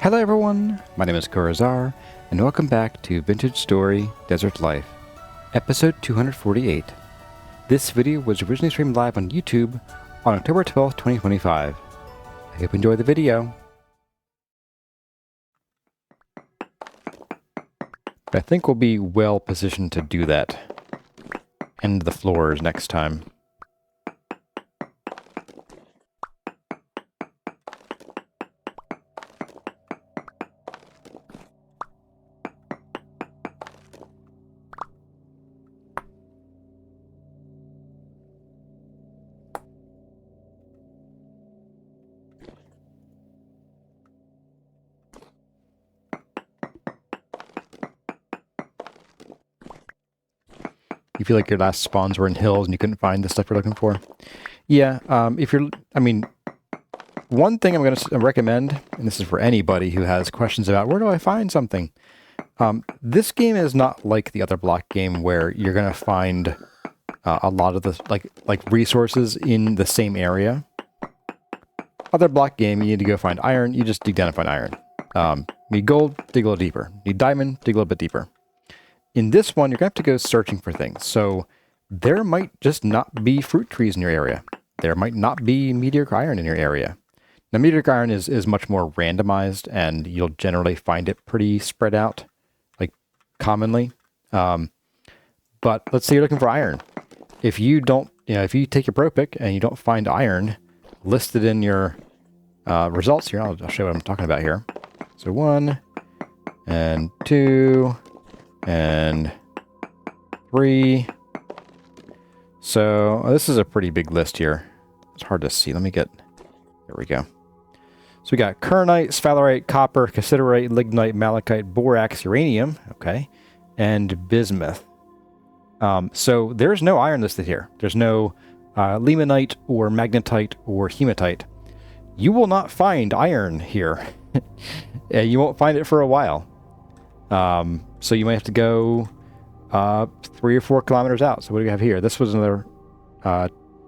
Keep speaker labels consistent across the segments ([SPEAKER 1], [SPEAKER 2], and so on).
[SPEAKER 1] Hello everyone, my name is Corazar, and welcome back to Vintage Story Desert Life, episode 248. This video was originally streamed live on YouTube on October 12th, 2025. I hope you enjoy the video. I think we'll be well positioned to do that. End the floors next time. You feel like your last spawns were in hills and you couldn't find the stuff you're looking for? Yeah, one thing I'm going to recommend, and this is for anybody who has questions about where do I find something. This game is not like the other block game where you're going to find a lot of the like resources in the same area. Other block game, you need to go find iron. You just dig down and find iron. Need gold, dig a little deeper. Need diamond, dig a little bit deeper. In this one, you're going to have to go searching for things. So there might just not be fruit trees in your area. There might not be mediocre iron in your area. Now, mediocre iron is much more randomized, and you'll generally find it pretty spread out, like commonly. But let's say you're looking for iron. If you don't, if you take your pro pick and you don't find iron listed in your results here, I'll show you what I'm talking about here. So 1 and 2. And 3. So this is a pretty big list here. It's hard to see. There we go. So we got kernite, sphalerite, copper, cassiterite, lignite, malachite, borax, uranium, okay, and bismuth. So there's no iron listed here. There's no limonite or magnetite or hematite. You will not find iron here. You won't find it for a while. So you might have to go 3 or 4 kilometers out. So what do we have here? This was another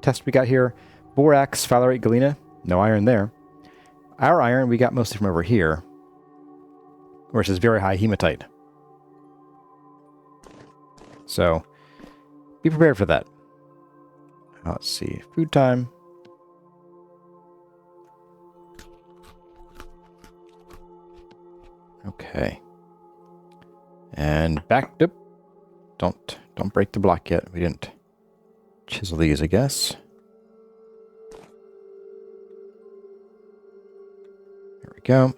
[SPEAKER 1] test we got here. Borax, sphalerite, galena. No iron there. Our iron we got mostly from over here, where it says very high hematite. So be prepared for that. Let's see. Food time. Okay. And back up. Don't break the block yet. We didn't chisel these, I guess. There we go.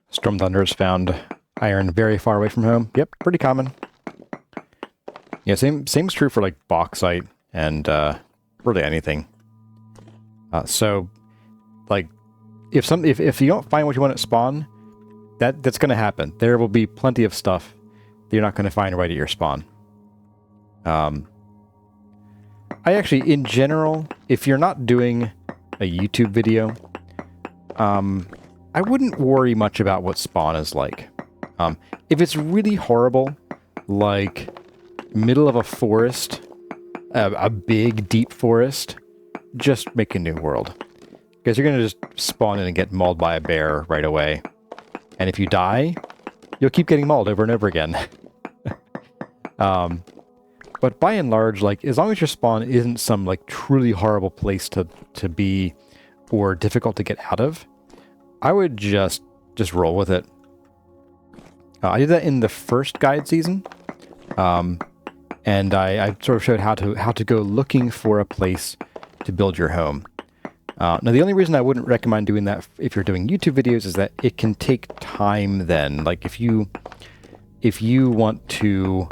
[SPEAKER 1] Storm Thunders found iron very far away from home. Yep, pretty common. Yeah, same's true for like bauxite and really anything. So, like, if you don't find what you want at spawn, that's going to happen. There will be plenty of stuff that you're not going to find right at your spawn. I actually, in general, if you're not doing a YouTube video, I wouldn't worry much about what spawn is like. If it's really horrible, like middle of a forest, a big, deep forest, just make a new world. Because you're going to just spawn in and get mauled by a bear right away. And if you die, you'll keep getting mauled over and over again. But by and large, like, as long as your spawn isn't some like truly horrible place to be or difficult to get out of, I would just roll with it. I did that in the first guide season, and I sort of showed how to go looking for a place to build your home. Now, the only reason I wouldn't recommend doing that if you're doing YouTube videos is that it can take time. Then, like if you want to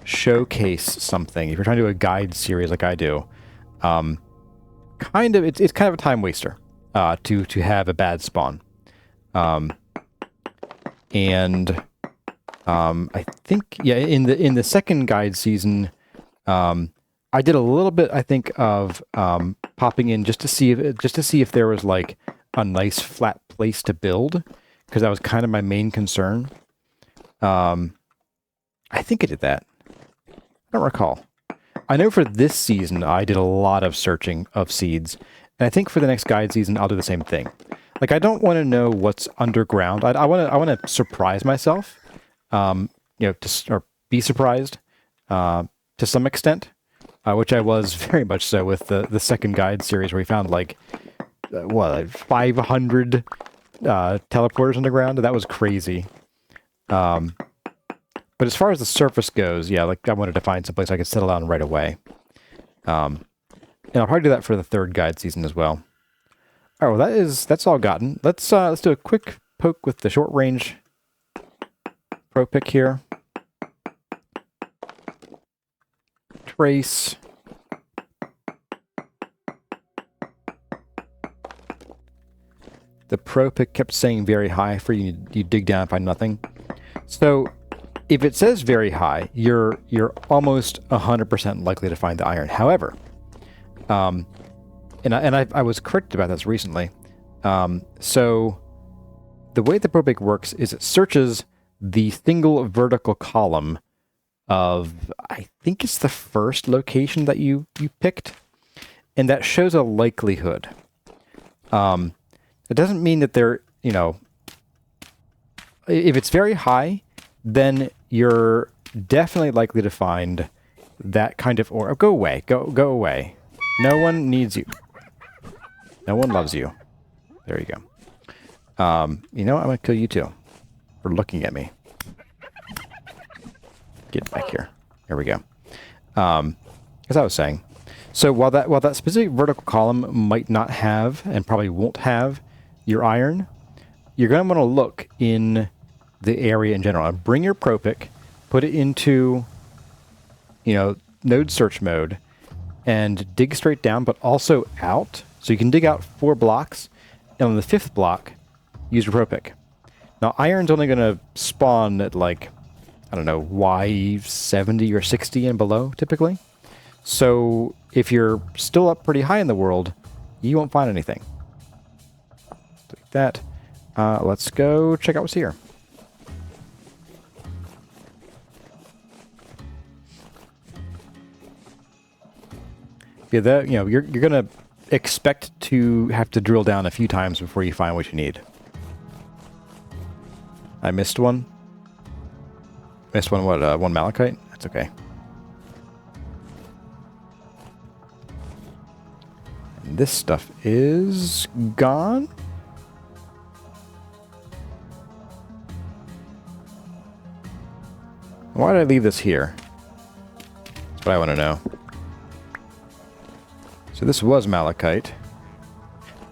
[SPEAKER 1] showcase something, if you're trying to do a guide series like I do, it's kind of a time waster. To have a bad spawn. And I think, yeah, in the second guide season, I did a little bit, I think, of popping in just to see if there was like a nice flat place to build, because that was kind of my main concern. I think I did that. I don't recall. I know for this season, I did a lot of searching of seeds, and I think for the next guide season, I'll do the same thing. Like, I don't want to know what's underground. I want to surprise myself, you know, or be surprised to some extent, which I was very much so with the second guide series, where we found like 500 teleporters underground. That was crazy. But as far as the surface goes, yeah, like I wanted to find someplace I could settle down right away. And I'll probably do that for the third guide season as well. All right, well, that's all gotten. Let's do a quick poke with the short range pro pick here. Trace. The pro pick kept saying very high for you. You dig down and find nothing. So if it says very high, you're almost 100% likely to find the iron. However, and I was corrected about this recently. So the way the ProPick works is it searches the single vertical column of, I think it's the first location that you picked, and that shows a likelihood. It doesn't mean that they're, you know, if it's very high, then you're definitely likely to find that kind of ore. Oh, go away. Go away. No one needs you. No one loves you. There you go. You know what? I'm going to kill you too for looking at me. Get back here. There we go. As I was saying, so while that specific vertical column might not have, and probably won't have, your iron, you're going to want to look in the area in general. Bring your pro pick, put it into, you know, node search mode, and dig straight down, but also out. So you can dig out 4 blocks, and on the 5th block, use your pro pick. Now, iron's only going to spawn at like, I don't know, Y70 or 60 and below, typically. So if you're still up pretty high in the world, you won't find anything. Like that. Let's go check out what's here. Yeah, you know, you're gonna expect to have to drill down a few times before you find what you need. I missed one. Missed one. What? One malachite. That's okay. And this stuff is gone. Why did I leave this here? That's what I want to know. So this was malachite.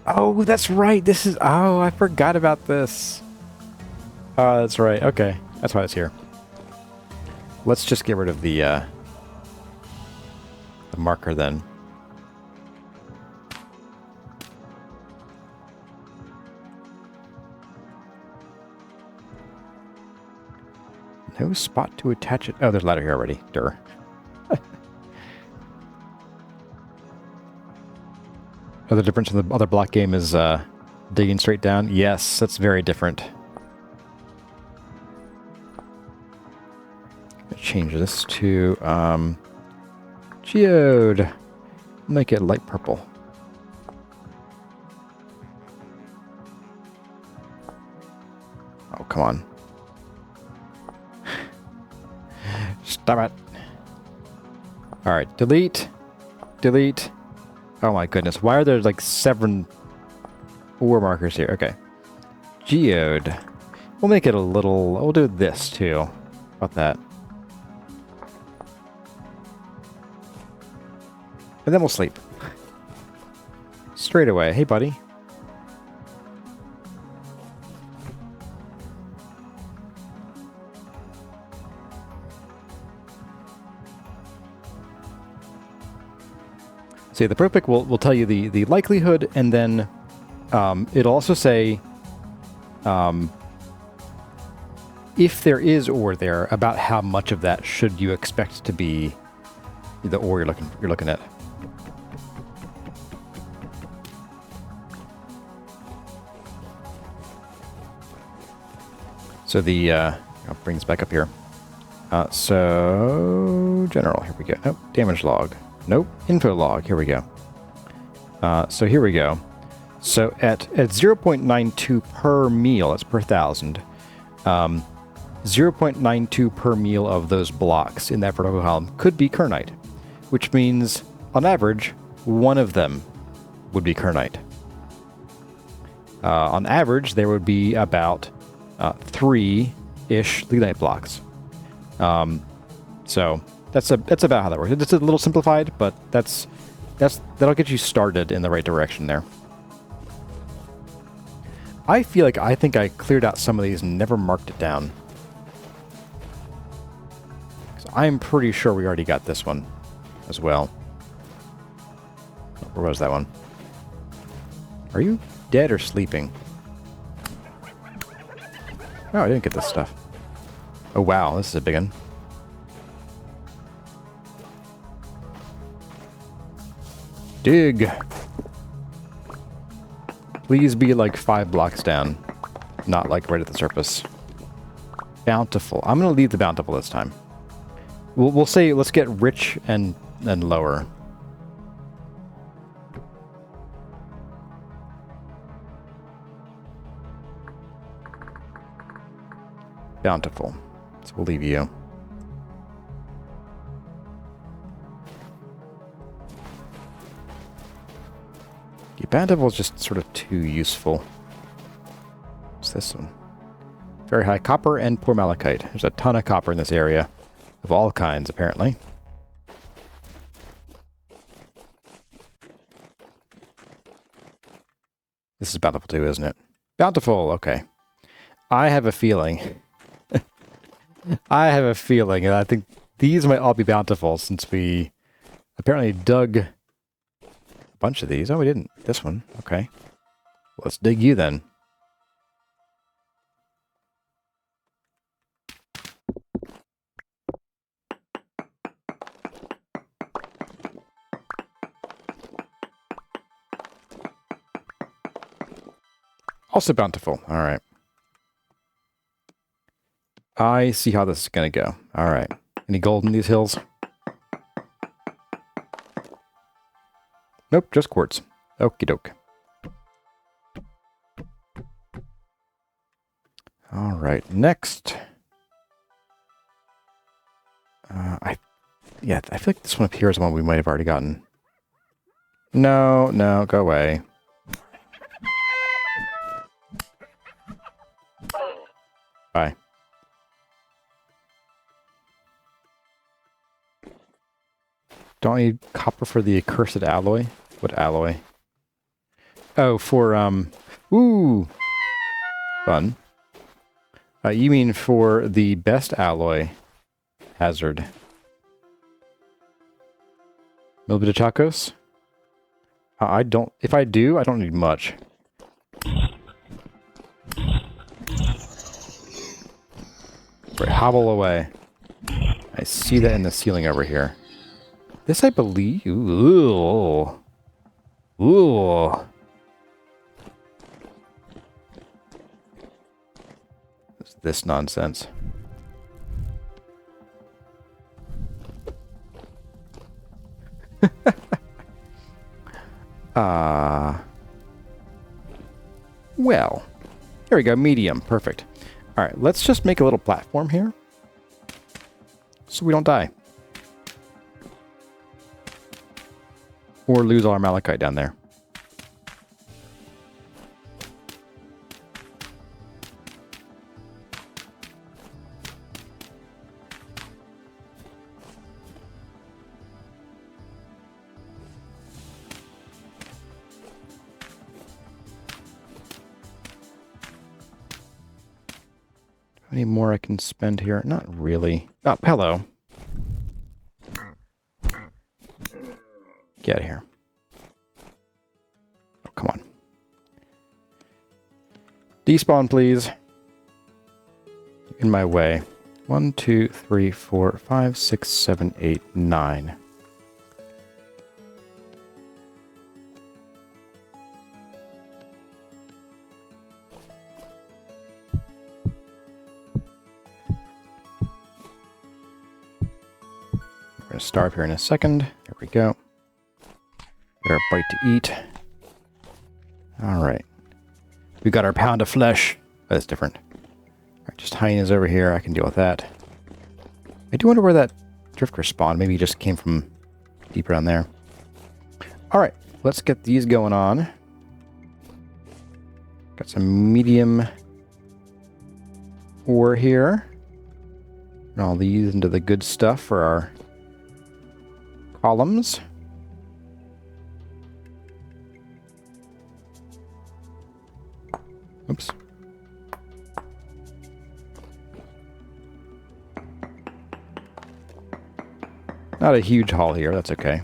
[SPEAKER 1] Oh, that's right. This is... Oh, I forgot about this. Oh, that's right. Okay. That's why it's here. Let's just get rid of the marker then. No spot to attach it. Oh, there's a ladder here already. Durr. Oh, the difference in the other block game is digging straight down. Yes, that's very different. Change this to geode. Make it light purple. Oh, come on. Stop it. All right, delete. Delete. Oh my goodness, why are there like 7 ore markers here? Okay. Geode. We'll make it a little... We'll do this too. How about that? And then we'll sleep. Straight away. Hey, buddy. See, the ProPick will tell you the likelihood, and then it'll also say if there is ore there, about how much of that should you expect to be the ore you're looking at? So the I'll bring this back up here. So general, here we go. Nope, damage log. Nope, info log. Here we go. So here we go. So at 0.92 per meal, that's per 1,000. 0.92 per meal of those blocks in that vertical column could be kernite, which means on average, one of them would be kernite. On average, there would be about 3-ish lignite blocks. So that's about how that works. It's a little simplified, but that'll get you started in the right direction there. I think I cleared out some of these and never marked it down. So I'm pretty sure we already got this one as well. Where was that one? Are you dead or sleeping? Oh, I didn't get this stuff. Oh, wow. This is a big one. Dig. Please be like 5 blocks down. Not like right at the surface. Bountiful. I'm going to leave the bountiful this time. We'll say let's get rich and lower. Bountiful. So we'll leave you. Yeah, bountiful is just sort of too useful. What's this one? Very high copper and poor malachite. There's a ton of copper in this area. Of all kinds, apparently. This is bountiful too, isn't it? Bountiful, okay. I have a feeling. I have a feeling, and I think these might all be bountiful since we apparently dug a bunch of these. Oh, we didn't. This one. Okay. Let's dig you then. Also bountiful. All right. I see how this is going to go. All right. Any gold in these hills? Nope, just quartz. Okie doke. All right, next. I feel like this one up here is one we might have already gotten. No, go away. Bye. Don't need copper for the accursed alloy? What alloy? Oh, for, ooh! Fun. You mean for the best alloy hazard? A little bit of chacos? I don't, if I do, I don't need much. Right, hobble away. I see that in the ceiling over here. This, I believe... Ooh. Ooh. What's this nonsense? Well. There we go, medium. Perfect. Alright, let's just make a little platform here. So we don't die. Or lose all our malachite down there. Any more I can spend here? Not really. Oh, hello. Get out of here. Oh, come on. Despawn, please. In my way. 1, 2, 3, 4, 5, 6, 7, 8, 9. We're going to starve here in a second. There we go. Get our bite to eat. Alright. We got our pound of flesh. That's different. Alright, just hyenas over here. I can deal with that. I do wonder where that drifter spawned. Maybe he just came from deeper down there. Alright, let's get these going on. Got some medium ore here. And all these into the good stuff for our columns. Oops. Not a huge haul here, that's okay.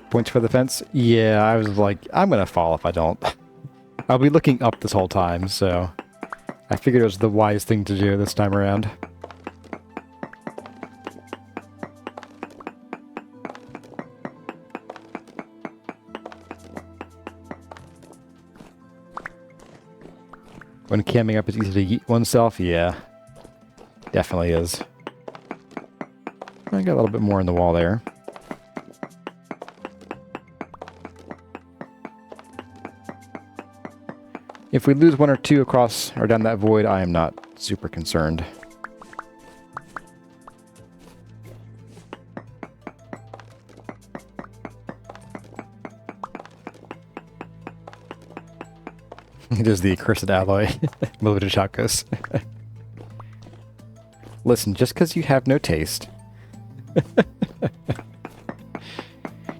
[SPEAKER 1] Points for the fence? Yeah, I was like, I'm gonna fall if I don't. I'll be looking up this whole time, so I figured it was the wise thing to do this time around. When camming up is easy to yeet oneself, yeah. Definitely is. I got a little bit more in the wall there. If we lose one or two across or down that void, I am not super concerned. It is the accursed alloy. Move it to chakos. Listen, just because you have no taste.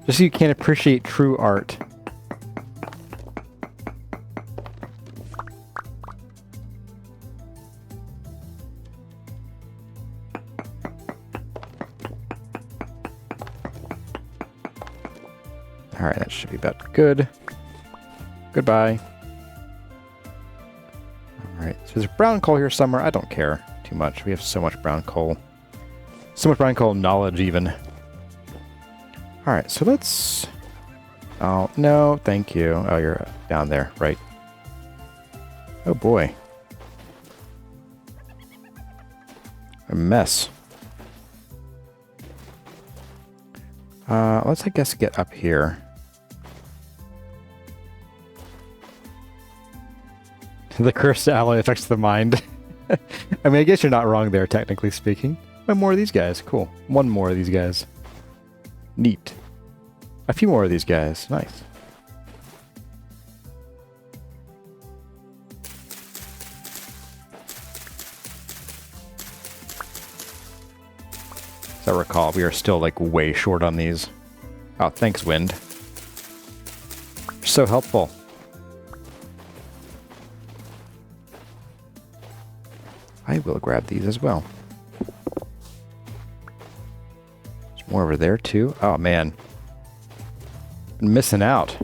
[SPEAKER 1] Just so you can't appreciate true art. Alright, that should be about good. Goodbye. Alright, so there's brown coal here somewhere. I don't care too much. We have so much brown coal. So much brown coal knowledge, even. Alright, so let's... Oh, no, thank you. Oh, you're down there, right. Oh, boy. A mess. Let's, I guess, get up here. The cursed alloy affects the mind. I mean, I guess you're not wrong there, technically speaking. One more of these guys. Cool. One more of these guys. Neat. A few more of these guys. Nice. As I recall, we are still, like, way short on these. Oh, thanks, wind. You're so helpful. I will grab these as well. There's more over there, too. Oh, man. Been missing out.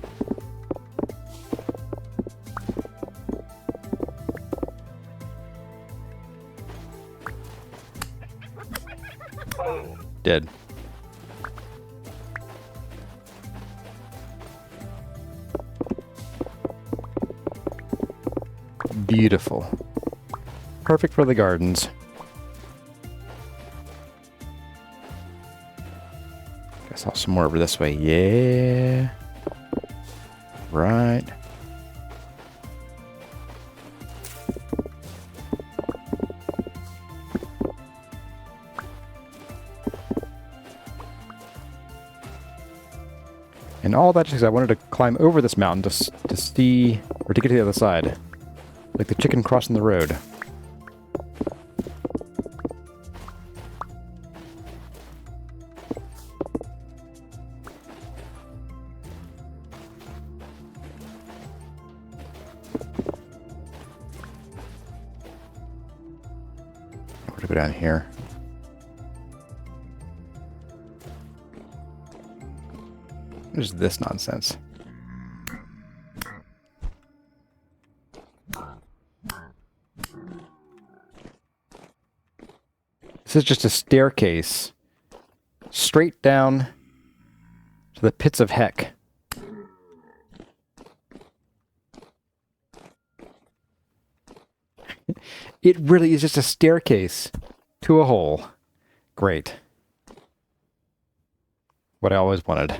[SPEAKER 1] Dead. Beautiful. Perfect for the gardens. I saw some more over this way. Yeah. Right. And all that just because I wanted to climb over this mountain to see, or to get to the other side. Like the chicken crossing the road. Where to go down here? What is this nonsense? This is just a staircase straight down to the pits of heck. It really is just a staircase to a hole. Great. What I always wanted.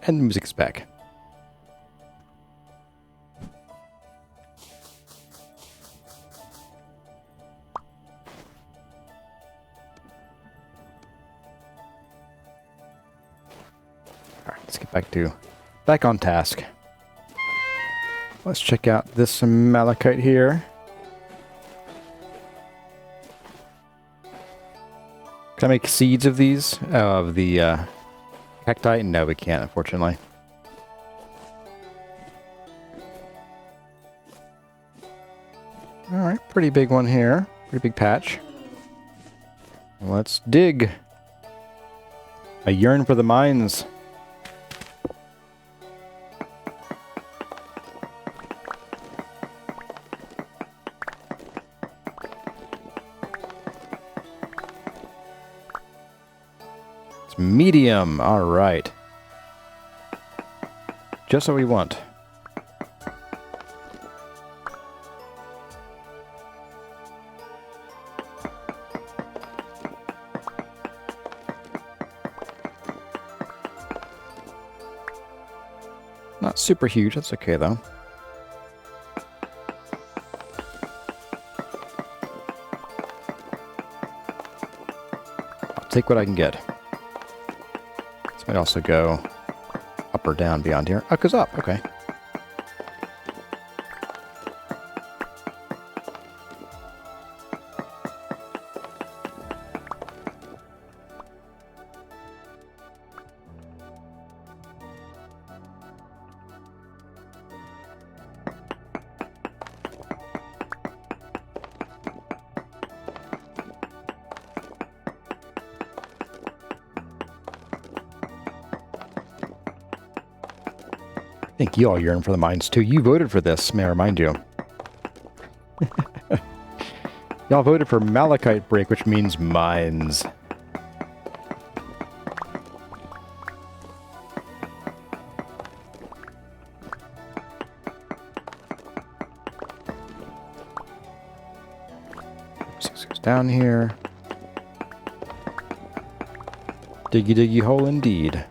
[SPEAKER 1] And the music's back. Alright, let's get back on task. Let's check out this malachite here. Can I make seeds of these? Of the cacti? No, we can't, unfortunately. Alright, pretty big one here. Pretty big patch. Let's dig. I yearn for the mines. It's medium. All right. Just what we want. Not super huge, that's okay though. I'll take what I can get. This might also go up or down beyond here. Oh, it goes up, okay. I think you all yearn for the mines too. You voted for this, may I remind you. Y'all voted for Malachite break, which means mines. Six goes down here. Diggy diggy hole indeed.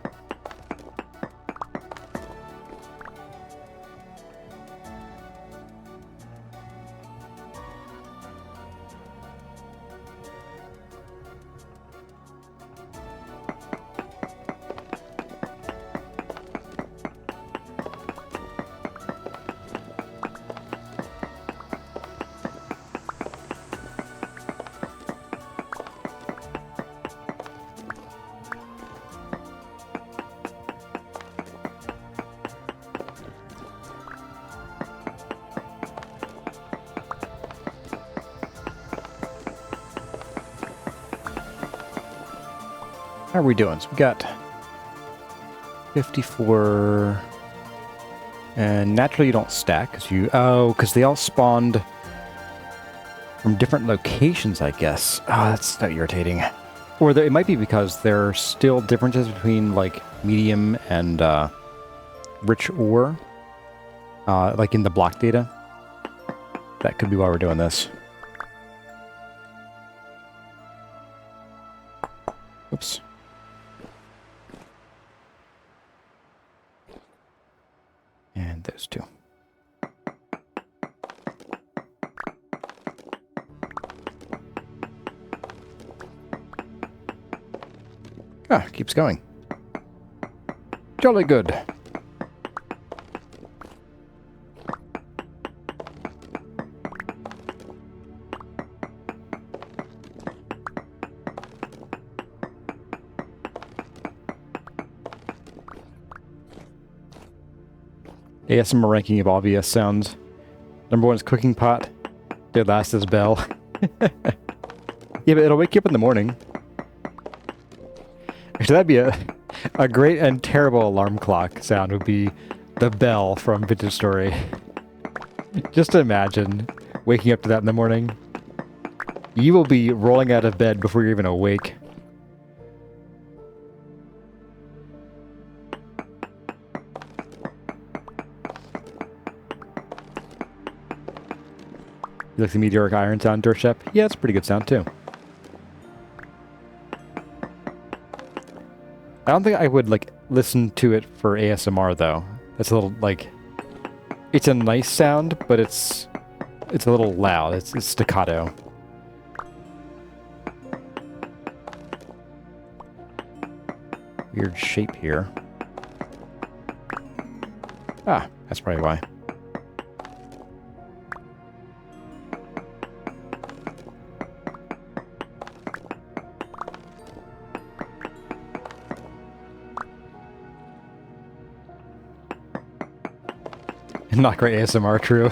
[SPEAKER 1] How are we doing? So we got 54, and naturally you don't stack because they all spawned from different locations, I guess. Oh, that's so irritating. Or it might be because there are still differences between like medium and rich ore, like in the block data. That could be why we're doing this. Oops. And those two. Ah, keeps going. Jolly good. ASMR ranking of obvious sounds. Number 1 is cooking pot. The last is bell. Yeah, but it'll wake you up in the morning. Actually, that'd be a great and terrible alarm clock sound would be the bell from Vintage Story. Just imagine waking up to that in the morning. You will be rolling out of bed before you're even awake. You like the meteoric iron sound, Durshep? Yeah, it's a pretty good sound too. I don't think I would like listen to it for ASMR though. That's a little like it's a nice sound, but it's a little loud. It's staccato. Weird shape here. Ah, that's probably why. Not great ASMR, true.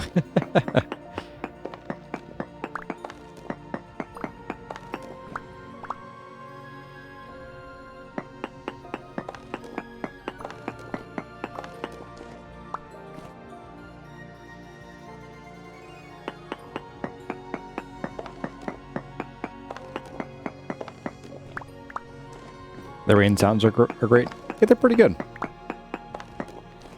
[SPEAKER 1] The rain sounds are great. Yeah, they're pretty good.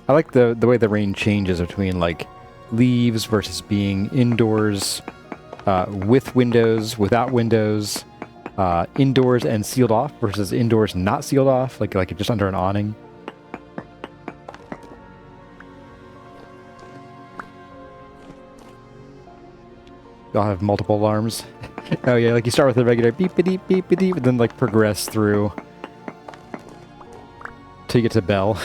[SPEAKER 1] I like the way the rain changes between like leaves versus being indoors, with windows, without windows, indoors and sealed off versus indoors not sealed off, like just under an awning. They'll have multiple alarms. Oh yeah, like you start with a regular beep-a-deep, beep-a-deep, and then like progress through till you get to bell.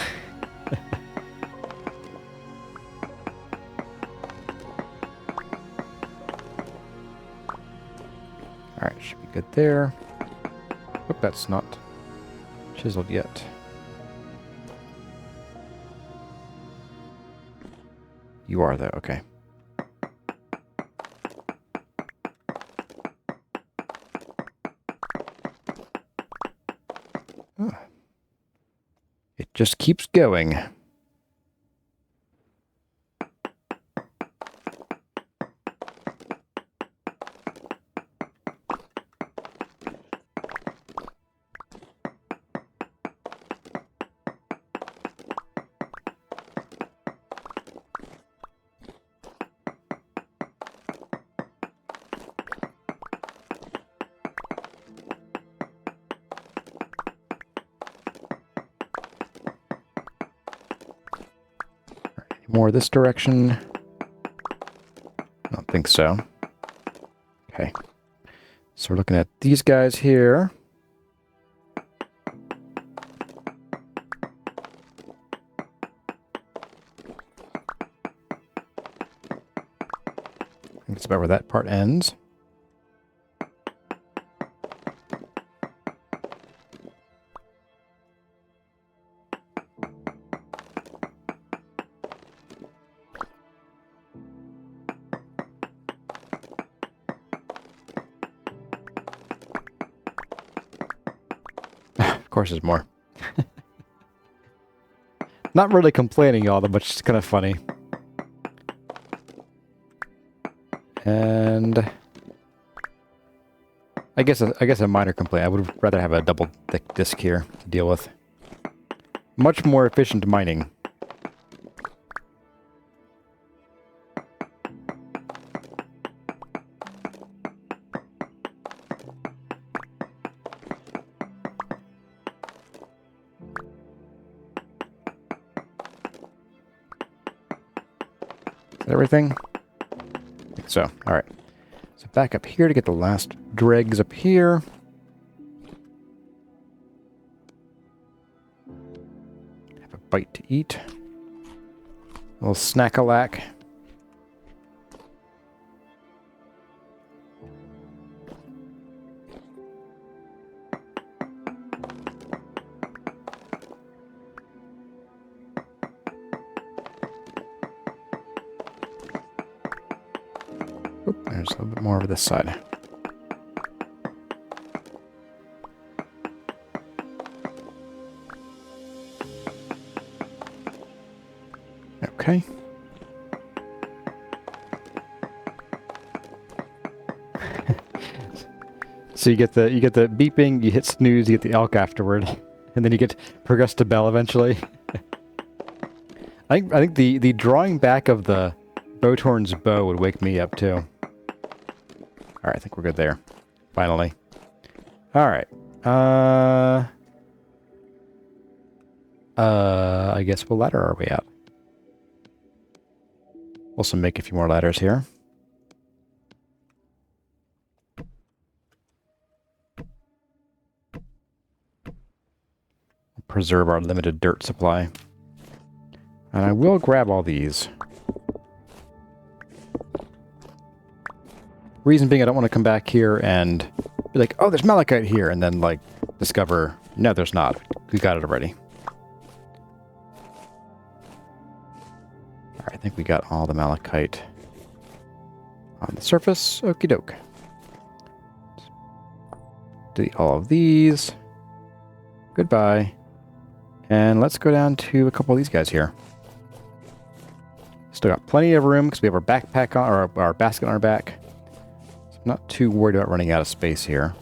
[SPEAKER 1] Alright, should be good there. Hope that's not chiseled yet. You are though, okay. Oh. It just keeps going. More this direction? I don't think so. Okay. So we're looking at these guys here. I think it's about where that part ends. Of course there's more. Not really complaining all that much, it's kind of funny. And I guess a minor complaint. I would rather have a double thick disc here to deal with. Much more efficient mining. Everything? I think so. Alright. So back up here to get the last dregs up here. Have a bite to eat. A little snack-a-lack. Oop, there's a little bit more over this side. Okay. So you get the beeping, you hit snooze, you get the elk afterward, and then you get progress to bell eventually. I think the drawing back of the Bowtorn's bow would wake me up too. Alright, I think we're good there. Finally. Alright. I guess what ladder are we at? We'll also make a few more ladders here. Preserve our limited dirt supply. And I will grab all these. Reason being, I don't want to come back here and be like, oh, there's Malachite here, and then, like, discover, no, there's not. We got it already. Alright, I think we got all the Malachite on the surface. Okie doke. Delete all of these. Goodbye. And let's go down to a couple of these guys here. Still got plenty of room because we have our backpack on, or our basket on our back. So I'm not too worried about running out of space here.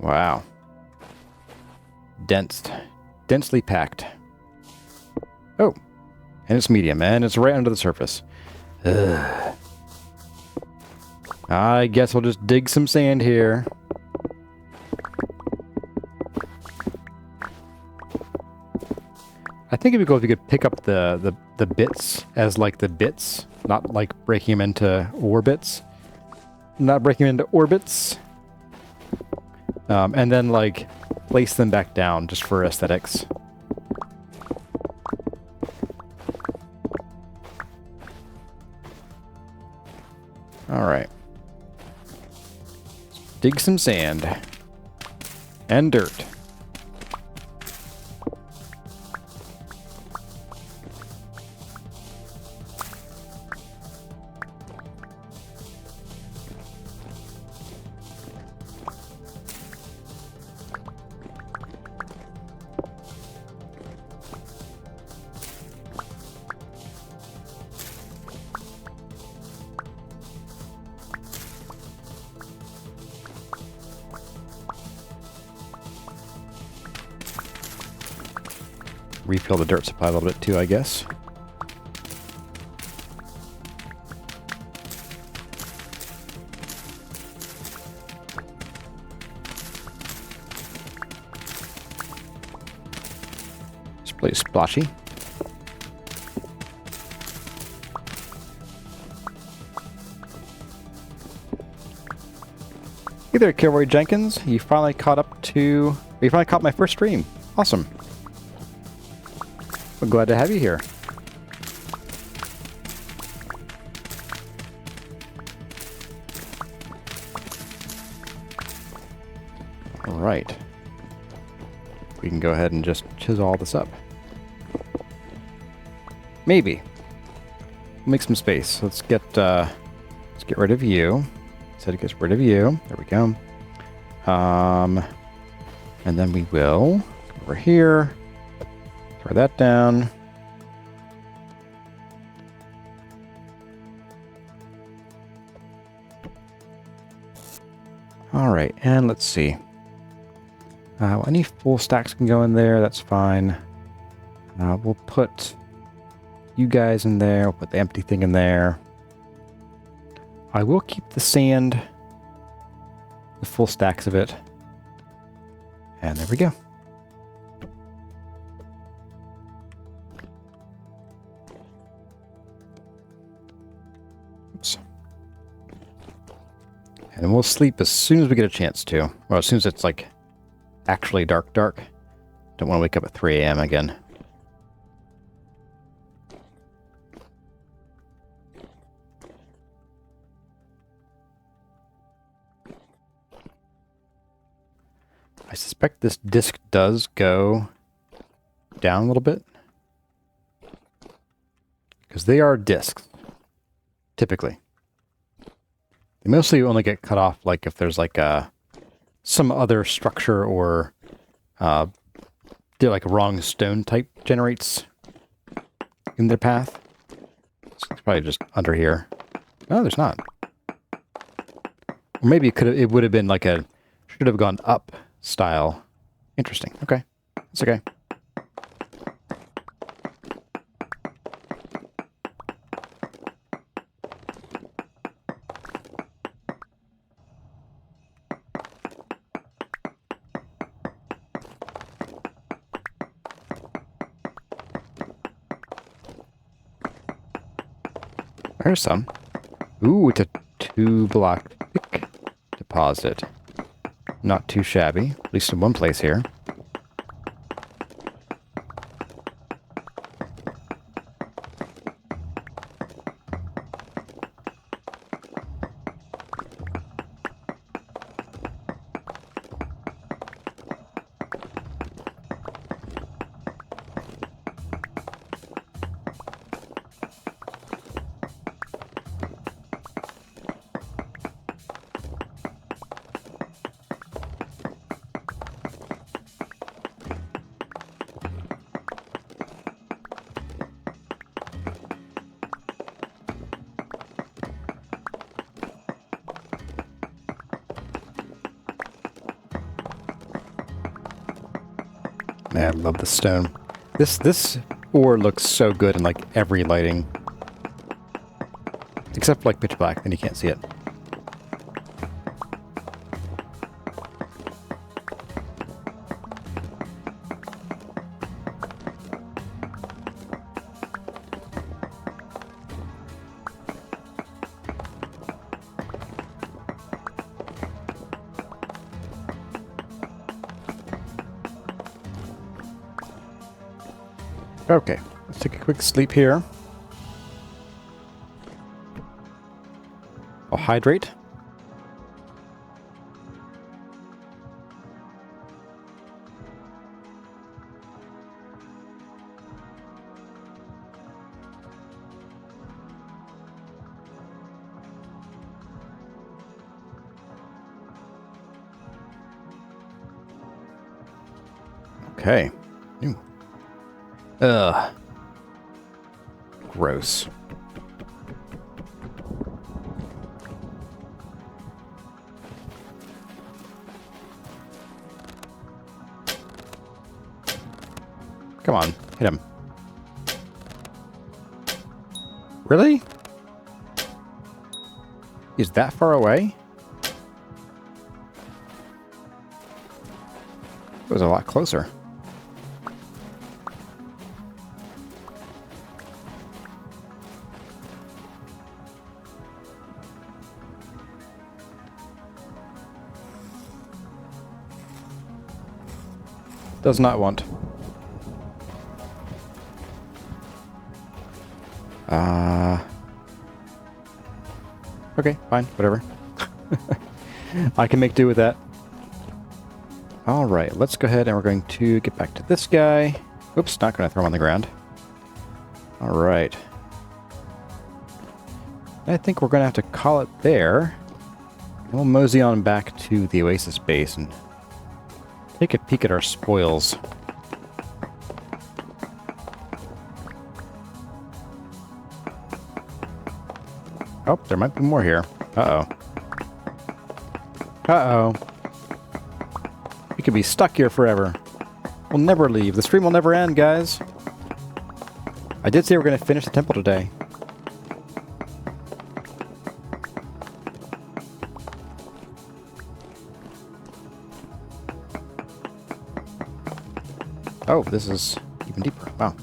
[SPEAKER 1] Wow. Densely packed. Oh. And it's medium, and it's right under the surface. Ugh. I guess we'll just dig some sand here. I think it'd be cool if you could pick up the bits as like the bits, not like breaking them into orbits. Not breaking them into orbits. And then like place them back down just for aesthetics. Alright. Dig some sand. And dirt. Refill the dirt supply a little bit too, I guess. It's pretty splotchy. Hey there, Kilroy Jenkins. You finally caught my first stream. Awesome. I'm glad to have you here. All right. We can go ahead and just chisel all this up. Maybe. Make some space. Let's get rid of you. Said it gets rid of you. There we go. And then we will go over here. Throw that down. All right, and let's see. Any full stacks can go in there. That's fine. We'll put you guys in there. We'll put the empty thing in there. I will keep the sand, the full stacks of it. And there we go. And we'll sleep as soon as we get a chance to. Well, as soon as it's, like, actually dark. Don't want to wake up at 3 a.m. again. I suspect this disc does go down a little bit. Because they are discs. Typically. They mostly only get cut off like if there's like a some other structure or like a wrong stone type generates in their path. So it's probably just under here. No, there's not. Or maybe it would have been like should have gone up style. Interesting. Okay. It's okay. There's some. Ooh, it's a 2-block thick deposit. Not too shabby, at least in one place here. Man, I love the stone. This ore looks so good in like every lighting. Except for like pitch black, then you can't see it. Okay, let's take a quick sleep here. I'll hydrate. Okay. Ooh. Ugh. Gross. Come on, hit him. Really? He's that far away? It was a lot closer. Does not want. Okay, fine, whatever. I can make do with that. Alright, let's go ahead and we're going to get back to this guy. Oops, not going to throw him on the ground. Alright. I think we're going to have to call it there. And we'll mosey on back to the Oasis base and take a peek at our spoils. Oh, there might be more here. Uh-oh. Uh-oh. We could be stuck here forever. We'll never leave. The stream will never end, guys. I did say we're going to finish the temple today. Oh, this is even deeper. Wow.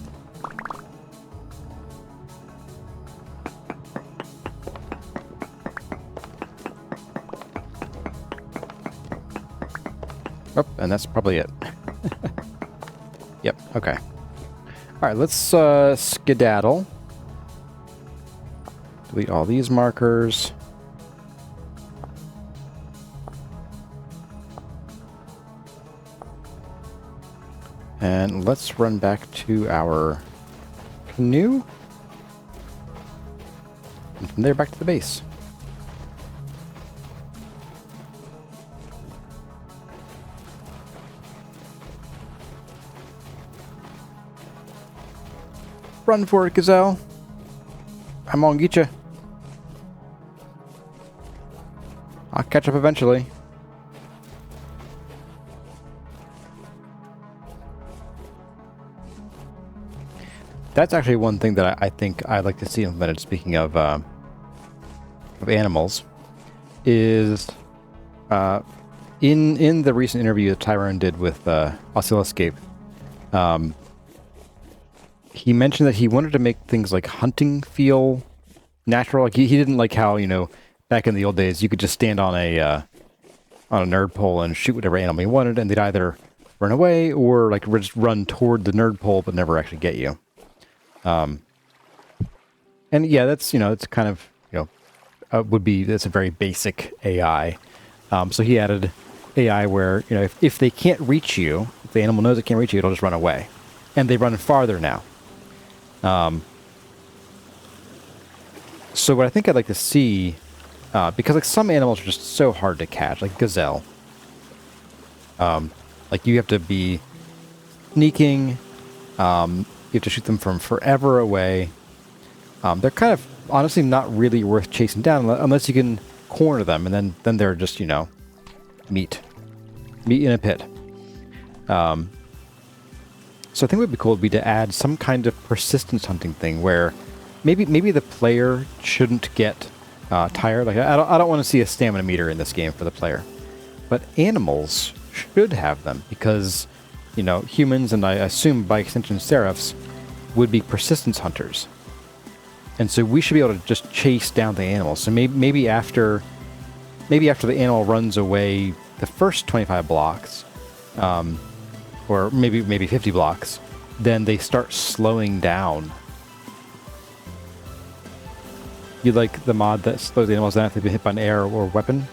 [SPEAKER 1] Oh, and that's probably it. Yep, okay. Alright, let's skedaddle. Delete all these markers. And let's run back to our canoe. And from there back to the base. Run for it, gazelle. I'm gonna get you. I'll catch up eventually. That's actually one thing that I think I'd like to see implemented, speaking of animals, is in the recent interview that Tyrone did with Oscilloscape, he mentioned that he wanted to make things like hunting feel natural. Like he didn't like how, you know, back in the old days you could just stand on a nerd pole and shoot whatever animal you wanted, and they'd either run away or like just run toward the nerd pole but never actually get you. And yeah, that's, you know, it's kind of, you know, that's a very basic AI. So he added AI where, you know, if they can't reach you, if the animal knows it can't reach you, it'll just run away. And they run farther now. So what I think I'd like to see, because like some animals are just so hard to catch, like gazelle. Like you have to be sneaking, you have to shoot them from forever away. They're kind of honestly not really worth chasing down unless you can corner them, and then they're just, you know, meat in a pit. So I think what would be cool would be to add some kind of persistence hunting thing where maybe the player shouldn't get tired. Like I don't want to see a stamina meter in this game for the player, but animals should have them because, you know, humans and I assume by extension seraphs would be persistence hunters. And so we should be able to just chase down the animals. So maybe after the animal runs away the first 25 blocks, or maybe 50 blocks, then they start slowing down. You like the mod that slows the animals down if they've been hit by an arrow or weapon?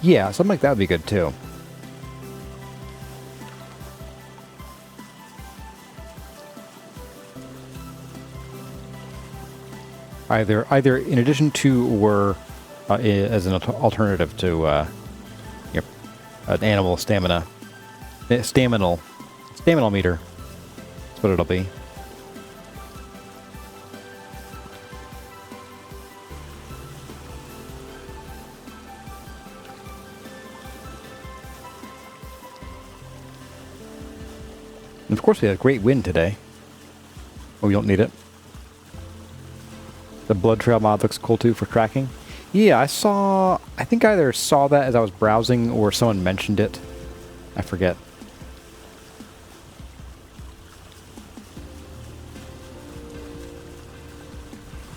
[SPEAKER 1] Yeah, something like that would be good too. Either in addition to or as an alternative to an animal staminal meter. That's what it'll be. And of course we had a great wind today. Oh, we don't need it. The blood trail mod looks cool too for tracking. Yeah, I think I either saw that as I was browsing or someone mentioned it. I forget.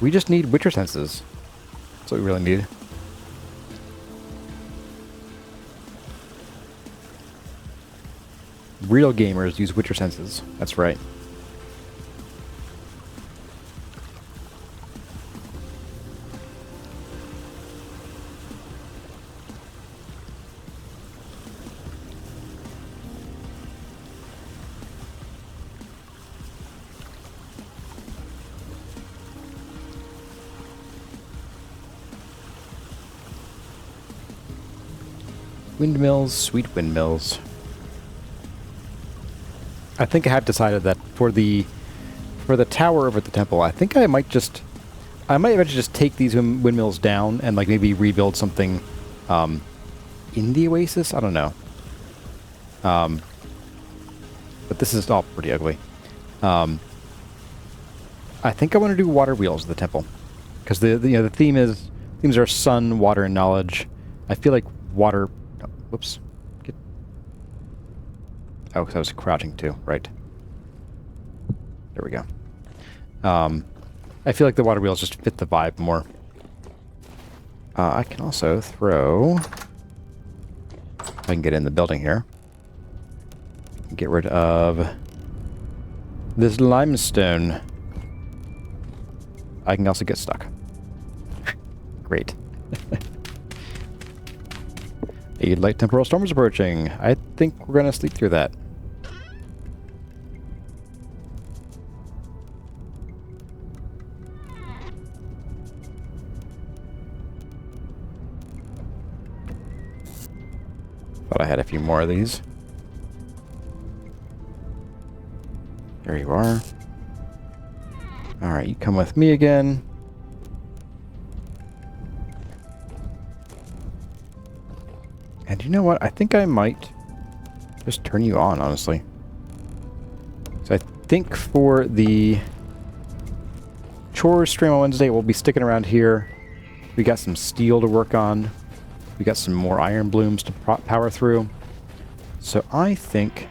[SPEAKER 1] We just need Witcher senses. That's what we really need. Real gamers use Witcher senses. That's right. Windmills, sweet windmills. I think I have decided that for the tower over at the temple, I think I might eventually just take these windmills down and like maybe rebuild something in the oasis. I don't know. But this is all pretty ugly. I think I want to do water wheels at the temple because the themes are sun, water, and knowledge. I feel like water. Whoops. Oh, because I was crouching too, right. There we go. I feel like the water wheels just fit the vibe more. I can also throw... If I can get in the building here. Get rid of this limestone. I can also get stuck. Great. A light temporal storm is approaching. I think we're going to sleep through that. Thought I had a few more of these. There you are. Alright, you come with me again. And you know what? I think I might just turn you on, honestly. So I think for the chores stream on Wednesday, we'll be sticking around here. We got some steel to work on. We got some more iron blooms to power through. So I think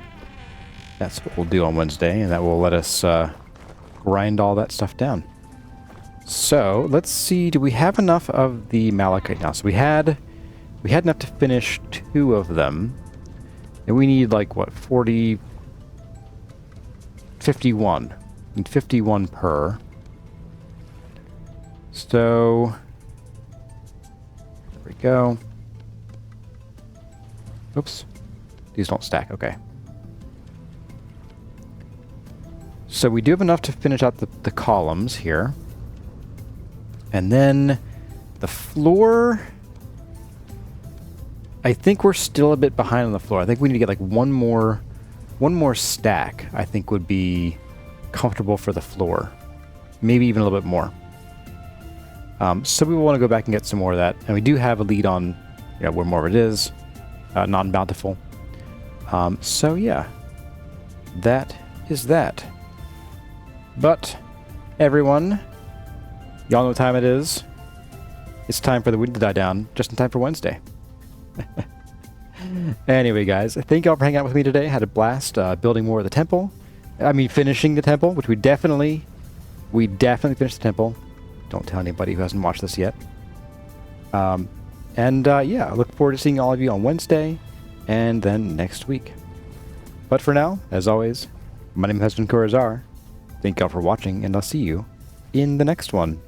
[SPEAKER 1] that's what we'll do on Wednesday, and that will let us grind all that stuff down. So let's see, do we have enough of the malachite now? So we had enough to finish 2 of them. And we need like what, 51. And 51 per. So there we go. Oops. These don't stack, okay. So we do have enough to finish out the columns here. And then the floor, I think we're still a bit behind on the floor. I think we need to get like one more stack, I think would be comfortable for the floor. Maybe even a little bit more. So we will want to go back and get some more of that. And we do have a lead on, you know, where more of it is. Non-bountiful. So yeah, that is that. But everyone, y'all know what time it is. It's time for the wind to die down, just in time for Wednesday. Anyway, guys, thank y'all for hanging out with me today. Had a blast building more of the temple. I mean, finishing the temple, which we definitely finished the temple. Don't tell anybody who hasn't watched this yet. Yeah, I look forward to seeing all of you on Wednesday and then next week. But for now, as always, my name has been Corazar. Thank y'all for watching, and I'll see you in the next one.